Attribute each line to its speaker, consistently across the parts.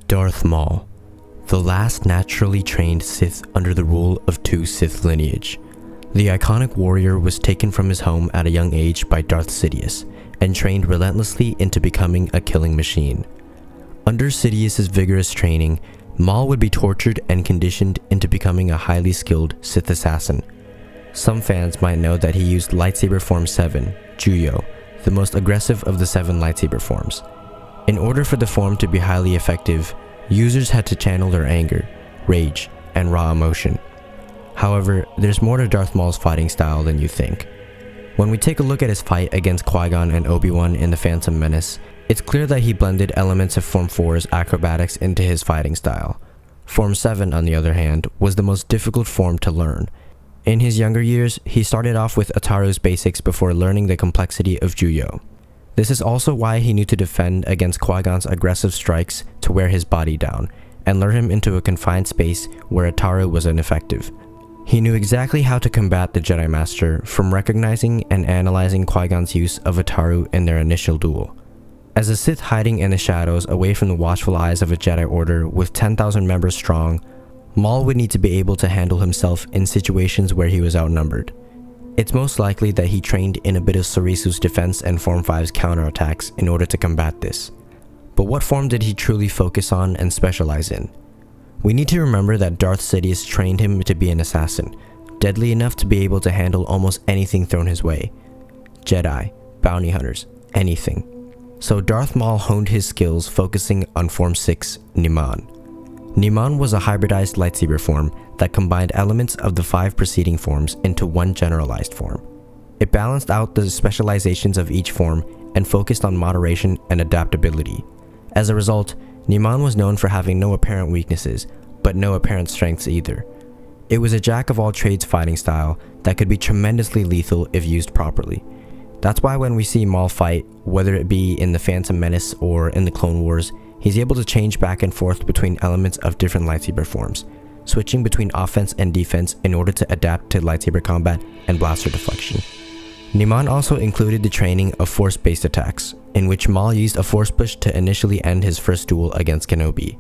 Speaker 1: Darth Maul, the last naturally trained Sith under the rule of two Sith lineage. The iconic warrior was taken from his home at a young age by Darth Sidious and trained relentlessly into becoming a killing machine. Under Sidious's vigorous training, Maul would be tortured and conditioned into becoming a highly skilled Sith assassin. Some fans might know that he used Lightsaber Form 7, Duel, the most aggressive of the 7 lightsaber forms. In order for the form to be highly effective, users had to channel their anger, rage, and raw emotion. However, there's more to Darth Maul's fighting style than you think. When we take a look at his fight against Qui-Gon and Obi-Wan in The Phantom Menace, it's clear that he blended elements of Form 4's acrobatics into his fighting style. Form 7, on the other hand, was the most difficult form to learn. In his younger years, he started off with Ataru's basics before learning the complexity of Duel. This is also why he knew to defend against Qui-Gon's aggressive strikes to wear his body down, and lure him into a confined space where Ataru was ineffective. He knew exactly how to combat the Jedi Master from recognizing and analyzing Qui-Gon's use of Ataru in their initial duel. As a Sith hiding in the shadows away from the watchful eyes of a Jedi Order with 10,000 members strong, Maul would need to be able to handle himself in situations where he was outnumbered. It's most likely that he trained in a bit of Sarisu's defense and Form 5's counterattacks in order to combat this. But what form did he truly focus on and specialize in? We need to remember that Darth Sidious trained him to be an assassin, deadly enough to be able to handle almost anything thrown his way. Jedi, bounty hunters, anything. So Darth Maul honed his skills focusing on Form 6, Niman. Niman was a hybridized lightsaber form that combined elements of the 5 preceding forms into one generalized form. It balanced out the specializations of each form and focused on moderation and adaptability. As a result, Niman was known for having no apparent weaknesses, but no apparent strengths either. It was a jack-of-all-trades fighting style that could be tremendously lethal if used properly. That's why when we see Maul fight, whether it be in The Phantom Menace or in the Clone Wars, he's able to change back and forth between elements of different lightsaber forms, switching between offense and defense in order to adapt to lightsaber combat and blaster deflection. Niman also included the training of force-based attacks, in which Maul used a force push to initially end his first duel against Kenobi.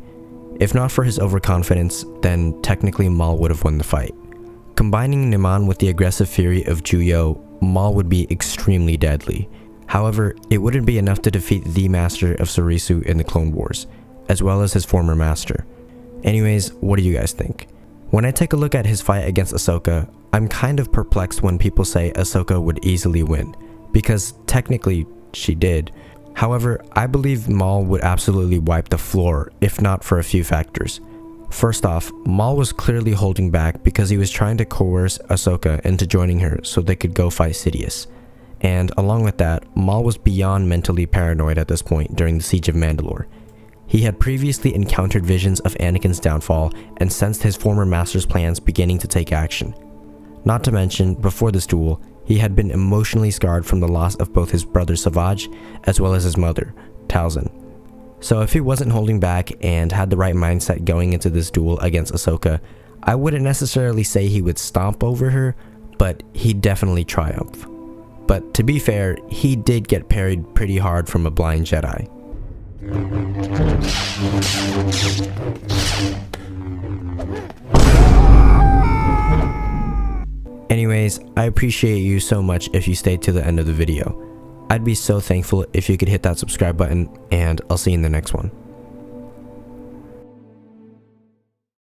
Speaker 1: If not for his overconfidence, then technically Maul would have won the fight. Combining Niman with the aggressive fury of Juyo, Maul would be extremely deadly. However, it wouldn't be enough to defeat the master of Sarisu in the Clone Wars, as well as his former master. Anyways, what do you guys think? When I take a look at his fight against Ahsoka, I'm kind of perplexed when people say Ahsoka would easily win, because technically she did. However, I believe Maul would absolutely wipe the floor, if not for a few factors. First off, Maul was clearly holding back because he was trying to coerce Ahsoka into joining her so they could go fight Sidious. And along with that, Maul was beyond mentally paranoid at this point during the Siege of Mandalore. He had previously encountered visions of Anakin's downfall and sensed his former master's plans beginning to take action. Not to mention, before this duel, he had been emotionally scarred from the loss of both his brother Savage as well as his mother, Talzin. So if he wasn't holding back and had the right mindset going into this duel against Ahsoka, I wouldn't necessarily say he would stomp over her, but he'd definitely triumph. But to be fair, he did get parried pretty hard from a blind Jedi. Anyways, I appreciate you so much if you stayed to the end of the video. I'd be so thankful if you could hit that subscribe button, and I'll see you in the next one.